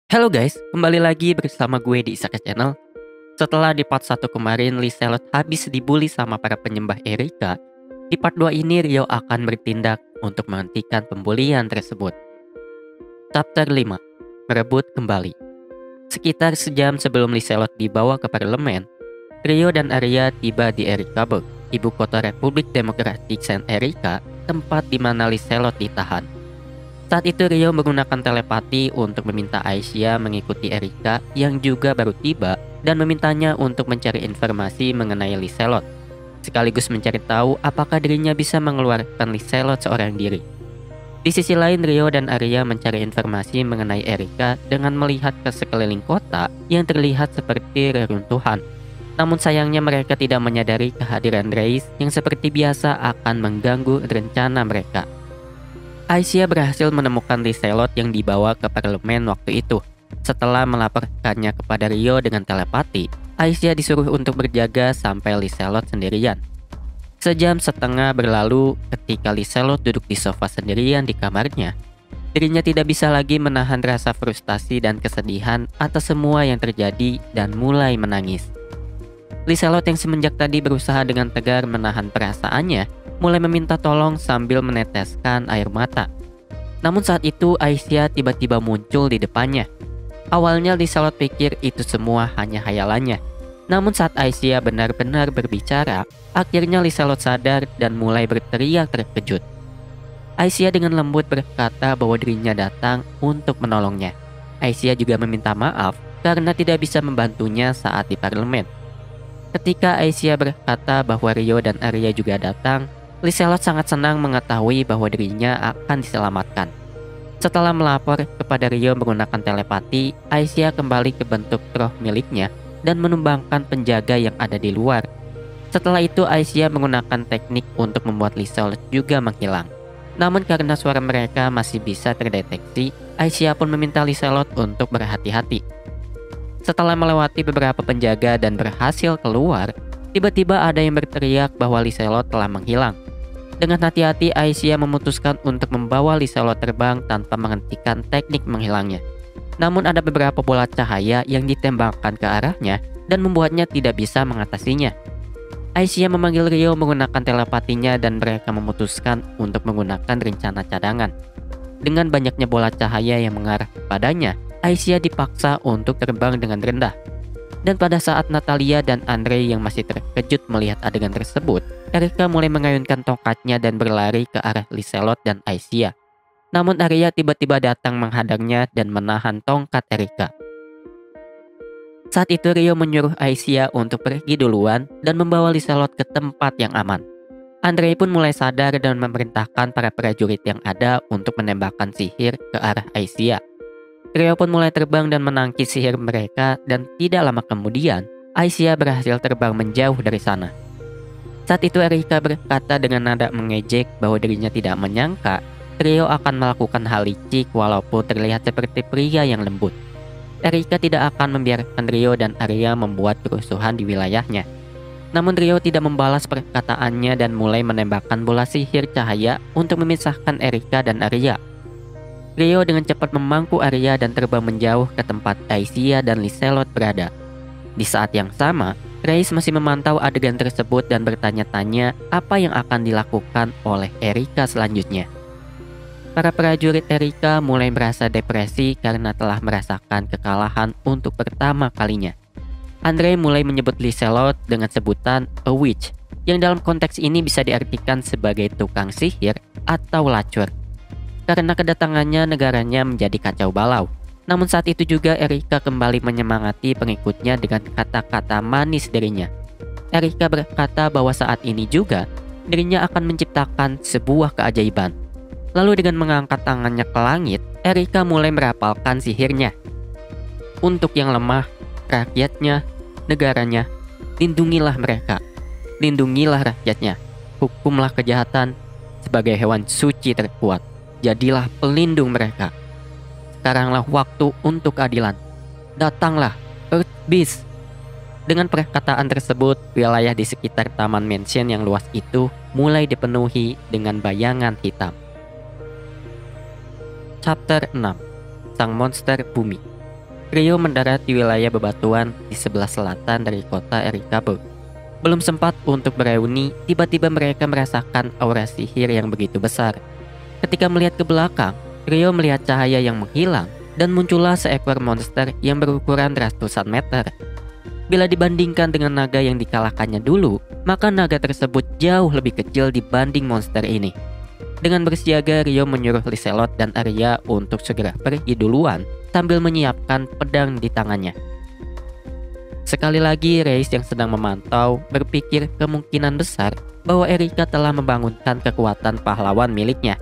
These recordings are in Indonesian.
Halo guys, kembali lagi bersama gue di Isaka Channel. Setelah di part 1 kemarin Liselot habis dibully sama para penyembah Erika, di part 2 ini Rio akan bertindak untuk menghentikan pembulian tersebut. Chapter 5, Merebut Kembali. Sekitar sejam sebelum Liselot dibawa ke parlemen, Rio dan Arya tiba di Erikaburg, ibu kota Republik Demokratik Saint Erika, tempat di mana Liselot ditahan. Saat itu Rio menggunakan telepati untuk meminta Aisyah mengikuti Erika yang juga baru tiba dan memintanya untuk mencari informasi mengenai Liselot, sekaligus mencari tahu apakah dirinya bisa mengeluarkan Liselot seorang diri. Di sisi lain Rio dan Arya mencari informasi mengenai Erika dengan melihat ke sekeliling kota yang terlihat seperti reruntuhan. Namun sayangnya mereka tidak menyadari kehadiran Reis yang seperti biasa akan mengganggu rencana mereka. Aisyah berhasil menemukan Liselot yang dibawa ke parlemen waktu itu. Setelah melaporkannya kepada Rio dengan telepati, Aisyah disuruh untuk berjaga sampai Liselot sendirian. Sejam setengah berlalu ketika Liselot duduk di sofa sendirian di kamarnya. Dirinya tidak bisa lagi menahan rasa frustasi dan kesedihan atas semua yang terjadi dan mulai menangis. Liselot yang semenjak tadi berusaha dengan tegar menahan perasaannya, mulai meminta tolong sambil meneteskan air mata. Namun saat itu Aisyah tiba-tiba muncul di depannya. Awalnya Liselot pikir itu semua hanya hayalannya. Namun saat Aisyah benar-benar berbicara, akhirnya Liselot sadar dan mulai berteriak terkejut. Aisyah dengan lembut berkata bahwa dirinya datang untuk menolongnya. Aisyah juga meminta maaf karena tidak bisa membantunya saat di parlemen. Ketika Aisyah berkata bahwa Rio dan Arya juga datang, Liselot sangat senang mengetahui bahwa dirinya akan diselamatkan. Setelah melapor kepada Rio menggunakan telepati, Aisyah kembali ke bentuk roh miliknya dan menumbangkan penjaga yang ada di luar. Setelah itu Aisyah menggunakan teknik untuk membuat Liselot juga menghilang. Namun karena suara mereka masih bisa terdeteksi, Aisyah pun meminta Liselot untuk berhati-hati. Setelah melewati beberapa penjaga dan berhasil keluar, tiba-tiba ada yang berteriak bahwa Liselot telah menghilang. Dengan hati-hati Aisyah memutuskan untuk membawa Liselot terbang tanpa menghentikan teknik menghilangnya. Namun ada beberapa bola cahaya yang ditembakkan ke arahnya dan membuatnya tidak bisa mengatasinya. Aisyah memanggil Rio menggunakan telepatinya dan mereka memutuskan untuk menggunakan rencana cadangan. Dengan banyaknya bola cahaya yang mengarah kepadanya, Aisyah dipaksa untuk terbang dengan rendah. Dan pada saat Natalia dan Andre yang masih terkejut melihat adegan tersebut, Erika mulai mengayunkan tongkatnya dan berlari ke arah Liselot dan Aisyah. Namun Arya tiba-tiba datang menghadangnya dan menahan tongkat Erika. Saat itu Rio menyuruh Aisyah untuk pergi duluan dan membawa Liselot ke tempat yang aman. Andre pun mulai sadar dan memerintahkan para prajurit yang ada untuk menembakkan sihir ke arah Aisyah. Rio pun mulai terbang dan menangkis sihir mereka dan tidak lama kemudian Aisyah berhasil terbang menjauh dari sana. Saat itu Erika berkata dengan nada mengejek bahwa dirinya tidak menyangka Rio akan melakukan hal licik walaupun terlihat seperti pria yang lembut. Erika tidak akan membiarkan Rio dan Arya membuat kerusuhan di wilayahnya. Namun Rio tidak membalas perkataannya dan mulai menembakkan bola sihir cahaya untuk memisahkan Erika dan Arya. Rio dengan cepat memangku Arya dan terbang menjauh ke tempat Aisyah dan Liselot berada. Di saat yang sama, Reis masih memantau adegan tersebut dan bertanya-tanya apa yang akan dilakukan oleh Erika selanjutnya. Para prajurit Erika mulai merasa depresi karena telah merasakan kekalahan untuk pertama kalinya. Andre mulai menyebut Liselot dengan sebutan a witch, yang dalam konteks ini bisa diartikan sebagai tukang sihir atau lacur. Karena kedatangannya negaranya menjadi kacau balau. Namun saat itu juga Erika kembali menyemangati pengikutnya dengan kata-kata manis dirinya. Erika berkata bahwa saat ini juga dirinya akan menciptakan sebuah keajaiban. Lalu dengan mengangkat tangannya ke langit, Erika mulai merapalkan sihirnya. Untuk yang lemah, rakyatnya, negaranya, lindungilah mereka. Lindungilah rakyatnya. Hukumlah kejahatan sebagai hewan suci terkuat. Jadilah pelindung mereka. Sekaranglah waktu untuk keadilan. Datanglah, Earth Beast. Dengan perkataan tersebut, wilayah di sekitar taman mansion yang luas itu mulai dipenuhi dengan bayangan hitam. Chapter 6, Sang Monster Bumi. Rio mendarat di wilayah bebatuan di sebelah selatan dari kota Erikaburg. Belum sempat untuk bereuni, tiba-tiba mereka merasakan aura sihir yang begitu besar. Ketika melihat ke belakang, Rio melihat cahaya yang menghilang dan muncullah seekor monster yang berukuran ratusan meter. Bila dibandingkan dengan naga yang dikalahkannya dulu, maka naga tersebut jauh lebih kecil dibanding monster ini. Dengan bersiaga, Rio menyuruh Liselot dan Arya untuk segera pergi duluan sambil menyiapkan pedang di tangannya. Sekali lagi, Reis yang sedang memantau berpikir kemungkinan besar bahwa Erika telah membangunkan kekuatan pahlawan miliknya.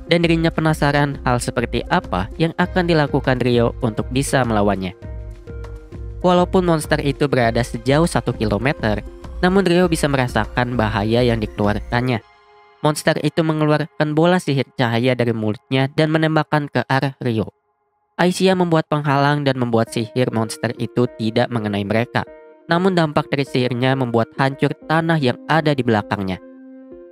Dan dirinya penasaran hal seperti apa yang akan dilakukan Rio untuk bisa melawannya. Walaupun monster itu berada sejauh 1 kilometer, namun Rio bisa merasakan bahaya yang dikeluarkannya. Monster itu mengeluarkan bola sihir cahaya dari mulutnya dan menembakkan ke arah Rio. Aisyah membuat penghalang dan membuat sihir monster itu tidak mengenai mereka. Namun dampak dari sihirnya membuat hancur tanah yang ada di belakangnya.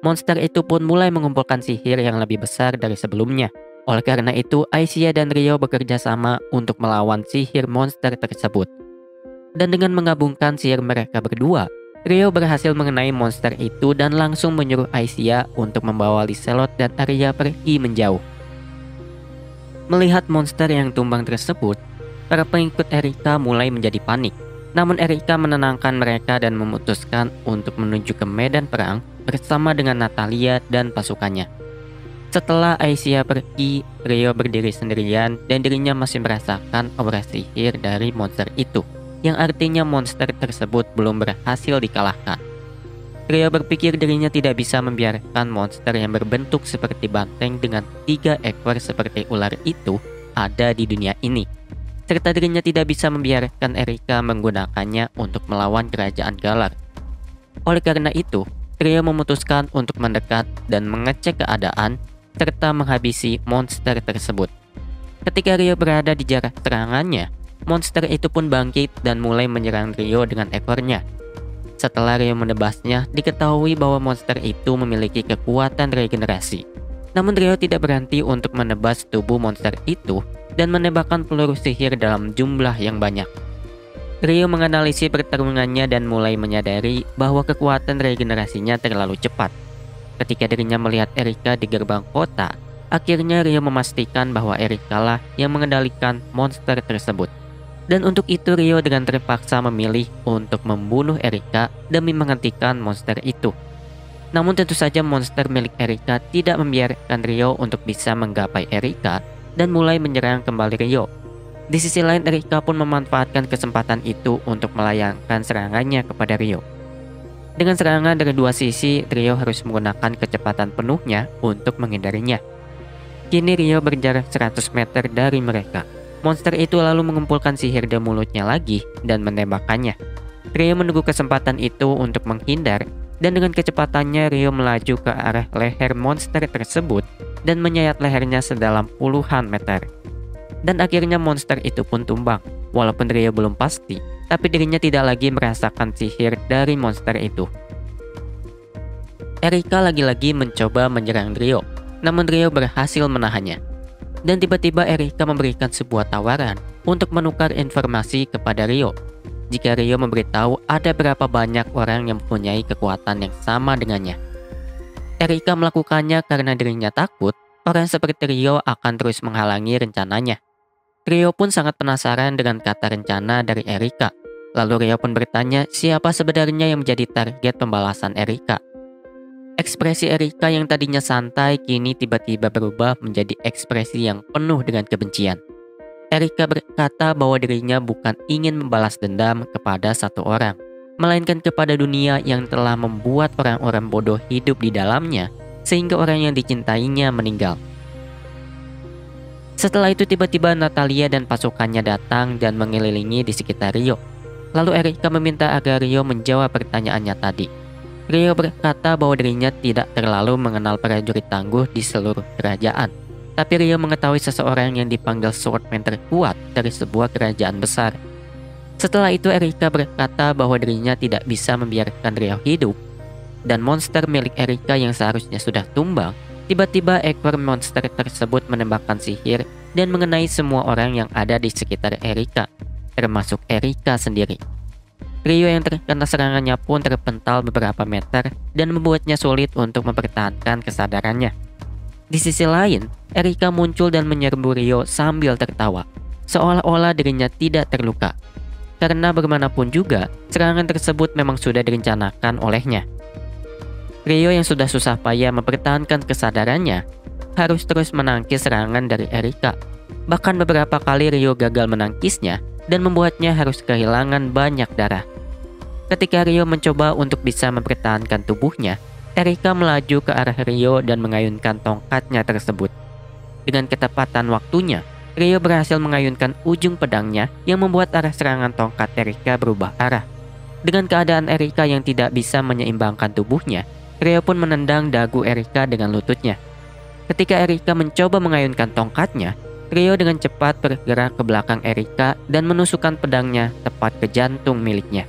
Monster itu pun mulai mengumpulkan sihir yang lebih besar dari sebelumnya. Oleh karena itu, Aisyah dan Rio bekerja sama untuk melawan sihir monster tersebut. Dan dengan menggabungkan sihir mereka berdua, Rio berhasil mengenai monster itu dan langsung menyuruh Aisyah untuk membawa Liselot dan Arya pergi menjauh. Melihat monster yang tumbang tersebut, para pengikut Erika mulai menjadi panik. Namun Erika menenangkan mereka dan memutuskan untuk menuju ke medan perang bersama dengan Natalia dan pasukannya. Setelah Aisyah pergi, Rio berdiri sendirian dan dirinya masih merasakan aura sihir dari monster itu, yang artinya monster tersebut belum berhasil dikalahkan. Rio berpikir dirinya tidak bisa membiarkan monster yang berbentuk seperti banteng dengan 3 ekor seperti ular itu ada di dunia ini. Serta dirinya tidak bisa membiarkan Erika menggunakannya untuk melawan kerajaan Galar. Oleh karena itu, Rio memutuskan untuk mendekat dan mengecek keadaan serta menghabisi monster tersebut. Ketika Rio berada di jarak serangannya, monster itu pun bangkit dan mulai menyerang Rio dengan ekornya. Setelah Rio menebasnya, diketahui bahwa monster itu memiliki kekuatan regenerasi. Namun Rio tidak berhenti untuk menebas tubuh monster itu dan menembakkan peluru sihir dalam jumlah yang banyak. Rio menganalisis pertarungannya dan mulai menyadari bahwa kekuatan regenerasinya terlalu cepat. Ketika dirinya melihat Erika di gerbang kota, akhirnya Rio memastikan bahwa Erika lah yang mengendalikan monster tersebut. Dan untuk itu Rio dengan terpaksa memilih untuk membunuh Erika demi menghentikan monster itu. Namun tentu saja monster milik Erika tidak membiarkan Rio untuk bisa menggapai Erika dan mulai menyerang kembali Rio. Di sisi lain Erika pun memanfaatkan kesempatan itu untuk melayangkan serangannya kepada Rio. Dengan serangan dari dua sisi, Rio harus menggunakan kecepatan penuhnya untuk menghindarinya. Kini Rio berjarak 100 meter dari mereka. Monster itu lalu mengumpulkan sihir di mulutnya lagi dan menembakkannya. Rio menunggu kesempatan itu untuk menghindar, dan dengan kecepatannya Rio melaju ke arah leher monster tersebut dan menyayat lehernya sedalam puluhan meter. Dan akhirnya monster itu pun tumbang. Walaupun Rio belum pasti, tapi dirinya tidak lagi merasakan sihir dari monster itu. Erika lagi-lagi mencoba menyerang Rio, namun Rio berhasil menahannya. Dan tiba-tiba Erika memberikan sebuah tawaran untuk menukar informasi kepada Rio. Jika Rio memberitahu ada berapa banyak orang yang mempunyai kekuatan yang sama dengannya. Erika melakukannya karena dirinya takut orang seperti Rio akan terus menghalangi rencananya. Rio pun sangat penasaran dengan kata rencana dari Erika. Lalu Rio pun bertanya siapa sebenarnya yang menjadi target pembalasan Erika. Ekspresi Erika yang tadinya santai kini tiba-tiba berubah menjadi ekspresi yang penuh dengan kebencian. Erika berkata bahwa dirinya bukan ingin membalas dendam kepada satu orang, melainkan kepada dunia yang telah membuat orang-orang bodoh hidup di dalamnya, sehingga orang yang dicintainya meninggal. Setelah itu tiba-tiba Natalia dan pasukannya datang dan mengelilingi di sekitar Rio. Lalu Erika meminta agar Rio menjawab pertanyaannya tadi. Rio berkata bahwa dirinya tidak terlalu mengenal prajurit tangguh di seluruh kerajaan. Tapi Rio mengetahui seseorang yang dipanggil swordman terkuat dari sebuah kerajaan besar. Setelah itu Erika berkata bahwa dirinya tidak bisa membiarkan Rio hidup. Dan monster milik Erika yang seharusnya sudah tumbang, tiba-tiba ekor monster tersebut menembakkan sihir dan mengenai semua orang yang ada di sekitar Erika, termasuk Erika sendiri. Rio yang terkena serangannya pun terpental beberapa meter dan membuatnya sulit untuk mempertahankan kesadarannya. Di sisi lain, Erika muncul dan menyerbu Rio sambil tertawa, seolah-olah dirinya tidak terluka. Karena bagaimanapun juga, serangan tersebut memang sudah direncanakan olehnya. Rio yang sudah susah payah mempertahankan kesadarannya, harus terus menangkis serangan dari Erika. Bahkan beberapa kali Rio gagal menangkisnya dan membuatnya harus kehilangan banyak darah. Ketika Rio mencoba untuk bisa mempertahankan tubuhnya, Erika melaju ke arah Rio dan mengayunkan tongkatnya tersebut. Dengan ketepatan waktunya, Rio berhasil mengayunkan ujung pedangnya yang membuat arah serangan tongkat Erika berubah arah. Dengan keadaan Erika yang tidak bisa menyeimbangkan tubuhnya, Rio pun menendang dagu Erika dengan lututnya. Ketika Erika mencoba mengayunkan tongkatnya, Rio dengan cepat bergerak ke belakang Erika dan menusukkan pedangnya tepat ke jantung miliknya.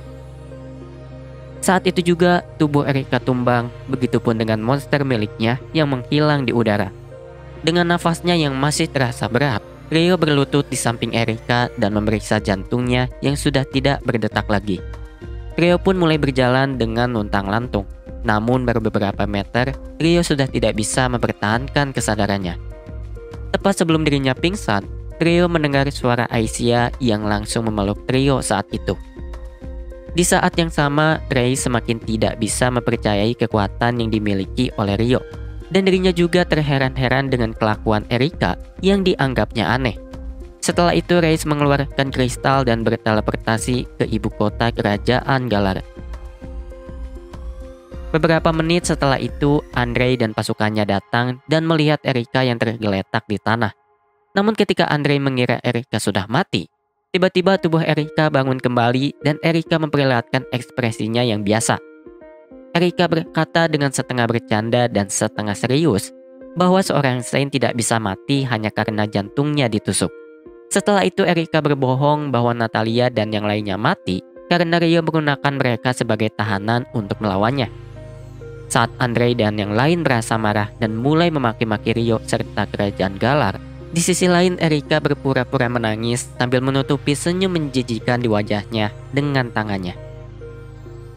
Saat itu juga tubuh Erika tumbang, begitupun dengan monster miliknya yang menghilang di udara. Dengan nafasnya yang masih terasa berat, Rio berlutut di samping Erika dan memeriksa jantungnya yang sudah tidak berdetak lagi. Rio pun mulai berjalan dengan luntang-lantung. Namun baru beberapa meter, Rio sudah tidak bisa mempertahankan kesadarannya. Tepat sebelum dirinya pingsan, Rio mendengar suara Aisyah yang langsung memeluk Rio saat itu. Di saat yang sama, Ray semakin tidak bisa mempercayai kekuatan yang dimiliki oleh Rio. Dan dirinya juga terheran-heran dengan kelakuan Erika yang dianggapnya aneh. Setelah itu, Ray mengeluarkan kristal dan berteleportasi ke ibu kota kerajaan Galar. Beberapa menit setelah itu, Andre dan pasukannya datang dan melihat Erika yang tergeletak di tanah. Namun ketika Andre mengira Erika sudah mati, tiba-tiba tubuh Erika bangun kembali dan Erika memperlihatkan ekspresinya yang biasa. Erika berkata dengan setengah bercanda dan setengah serius bahwa seorang saint tidak bisa mati hanya karena jantungnya ditusuk. Setelah itu Erika berbohong bahwa Natalia dan yang lainnya mati karena Rio menggunakan mereka sebagai tahanan untuk melawannya. Saat Andre dan yang lain merasa marah dan mulai memaki-maki Rio serta kerajaan Galar, di sisi lain Erika berpura-pura menangis sambil menutupi senyum menjijikan di wajahnya dengan tangannya.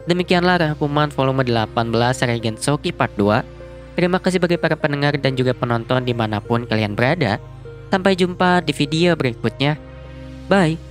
Demikianlah rangkuman volume 18 Regen Shoki Part 2. Terima kasih bagi para pendengar dan juga penonton dimanapun kalian berada. Sampai jumpa di video berikutnya. Bye!